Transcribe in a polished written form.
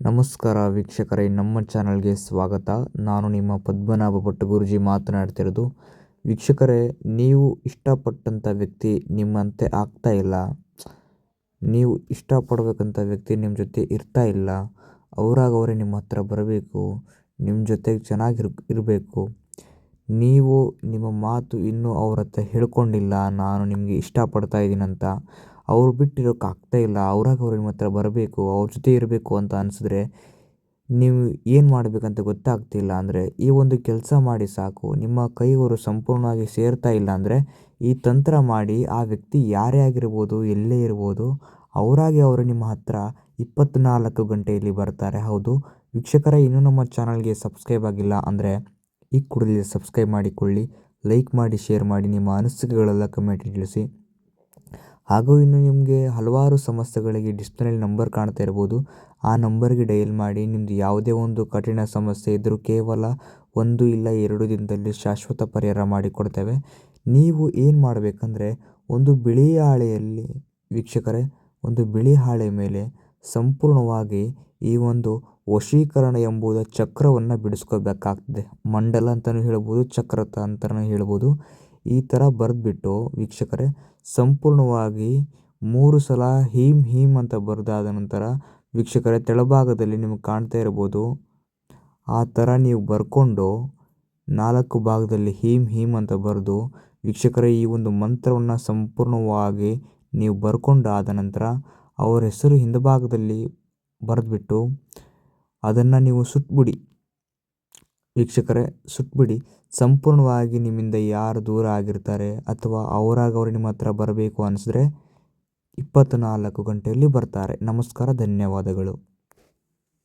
ನಮಸ್ಕಾರ ವೀಕ್ಷಕರೇ, ನಮ್ಮ ಚಾನಲ್ಗೆ ಸ್ವಾಗತ. ನಾನು ನಿಮ್ಮ ಪದ್ಮನಾಭ ಭಟ್ ಗುರೂಜಿ ಮಾತನಾಡ್ತಿರೋದು. ವೀಕ್ಷಕರೇ, ನೀವು ಇಷ್ಟಪಟ್ಟಂಥ ವ್ಯಕ್ತಿ ನಿಮ್ಮಂತೆ ಆಗ್ತಾ ಇಲ್ಲ, ನೀವು ಇಷ್ಟಪಡಬೇಕಂತ ವ್ಯಕ್ತಿ ನಿಮ್ಮ ಜೊತೆ ಇರ್ತಾ ಇಲ್ಲ. ಅವರೇ ನಿಮ್ಮ ಹತ್ರ ಬರಬೇಕು, ನಿಮ್ಮ ಜೊತೆಗೆ ಇರಬೇಕು. ನೀವು ನಿಮ್ಮ ಮಾತು ಇನ್ನೂ ಅವ್ರ ಹತ್ರ ಹೇಳ್ಕೊಂಡಿಲ್ಲ, ನಾನು ನಿಮಗೆ ಇಷ್ಟಪಡ್ತಾ ಇದ್ದೀನಂತ. ಅವ್ರು ಬಿಟ್ಟಿರೋಕ್ಕಾಗ್ತಾ ಇಲ್ಲ, ಅವ್ರು ನಿಮ್ಮ ಹತ್ರ ಬರಬೇಕು, ಅವ್ರ ಜೊತೆ ಇರಬೇಕು ಅಂತ ಅನಿಸಿದ್ರೆ ನೀವು ಏನು ಮಾಡಬೇಕಂತ ಗೊತ್ತಾಗ್ತಿಲ್ಲ ಅಂದರೆ ಈ ಒಂದು ಕೆಲಸ ಮಾಡಿ ಸಾಕು. ನಿಮ್ಮ ಕೈಗಳು ಸಂಪೂರ್ಣವಾಗಿ ಸೇರ್ತಾ ಇಲ್ಲ ಅಂದರೆ ಈ ತಂತ್ರ ಮಾಡಿ ಆ ವ್ಯಕ್ತಿ ಯಾರೇ ಆಗಿರ್ಬೋದು, ಎಲ್ಲೇ ಇರ್ಬೋದು, ಅವರು ನಿಮ್ಮ ಹತ್ರ 24 ಗಂಟೆಯಲ್ಲಿ ಬರ್ತಾರೆ. ಹೌದು ವೀಕ್ಷಕರೇ, ಇನ್ನೂ ನಮ್ಮ ಚಾನಲ್ಗೆ ಸಬ್ಸ್ಕ್ರೈಬ್ ಆಗಿಲ್ಲ ಅಂದರೆ ಈ ಕೂಡಲೇ ಸಬ್ಸ್ಕ್ರೈಬ್ ಮಾಡಿಕೊಳ್ಳಿ, ಲೈಕ್ ಮಾಡಿ, ಶೇರ್ ಮಾಡಿ, ನಿಮ್ಮ ಅನಿಸಿಕೆಗಳೆಲ್ಲ ಕಮೆಂಟ್ ತಿಳಿಸಿ. ಹಾಗೂ ಇನ್ನು ನಿಮಗೆ ಹಲವಾರು ಸಮಸ್ಯೆಗಳಿಗೆ ಡಿಸ್ಪ್ಲೇಯಲ್ಲಿ ನಂಬರ್ ಕಾಣ್ತಾ ಇರ್ಬೋದು, ಆ ನಂಬರ್ಗೆ ಡಯಲ್ ಮಾಡಿ. ನಿಮ್ಮದು ಯಾವುದೇ ಒಂದು ಕಠಿಣ ಸಮಸ್ಯೆ ಇದ್ದರೂ ಕೇವಲ 1 ಇಲ್ಲ 2 ದಿನದಲ್ಲಿ ಶಾಶ್ವತ ಪರಿಹಾರ ಮಾಡಿಕೊಡ್ತೇವೆ. ನೀವು ಏನು ಮಾಡಬೇಕಂದ್ರೆ ಒಂದು ಬಿಳಿ ಹಾಳೆಯಲ್ಲಿ ವೀಕ್ಷಕರೇ, ಒಂದು ಬಿಳಿ ಹಾಳೆ ಮೇಲೆ ಸಂಪೂರ್ಣವಾಗಿ ಈ ಒಂದು ವಶೀಕರಣ ಎಂಬುದ ಚಕ್ರವನ್ನು ಬಿಡಿಸ್ಕೋಬೇಕಾಗ್ತದೆ. ಮಂಡಲ ಅಂತಲೂ ಹೇಳ್ಬೋದು, ಚಕ್ರ ಅಂತಲೂ ಹೇಳ್ಬೋದು. ಈ ಥರ ಬರೆದ್ಬಿಟ್ಟು ವೀಕ್ಷಕರೇ ಸಂಪೂರ್ಣವಾಗಿ 3 ಸಲ ಹೀಂ ಹೀಂ ಅಂತ ಬರೆದಾದ ನಂತರ ವೀಕ್ಷಕರೇ ತೆಳಭಾಗದಲ್ಲಿ ನಿಮಗೆ ಕಾಣ್ತಾ ಇರ್ಬೋದು, ಆ ಥರ ನೀವು ಬರ್ಕೊಂಡು 4 ಭಾಗದಲ್ಲಿ ಹೀಂ ಹೀಂ ಅಂತ ಬರೆದು ವೀಕ್ಷಕರೇ ಈ ಒಂದು ಮಂತ್ರವನ್ನು ಸಂಪೂರ್ಣವಾಗಿ ನೀವು ಬರ್ಕೊಂಡಾದ ನಂತರ ಅವರ ಹೆಸರು ಹಿಂಭಾಗದಲ್ಲಿ ಬರೆದ್ಬಿಟ್ಟು ಅದನ್ನು ನೀವು ಸುಟ್ಬಿಡಿ. ವೀಕ್ಷಕರೇ ಸುಟ್ಬಿಡಿ. ಸಂಪೂರ್ಣವಾಗಿ ನಿಮ್ಮಿಂದ ಯಾರು ದೂರ ಆಗಿರ್ತಾರೆ ಅಥವಾ ಅವರು ನಿಮ್ಮ ಹತ್ರ ಬರಬೇಕು ಅನಿಸಿದ್ರೆ 24 ಗಂಟೆಯಲ್ಲಿ ಬರ್ತಾರೆ. ನಮಸ್ಕಾರ, ಧನ್ಯವಾದಗಳು.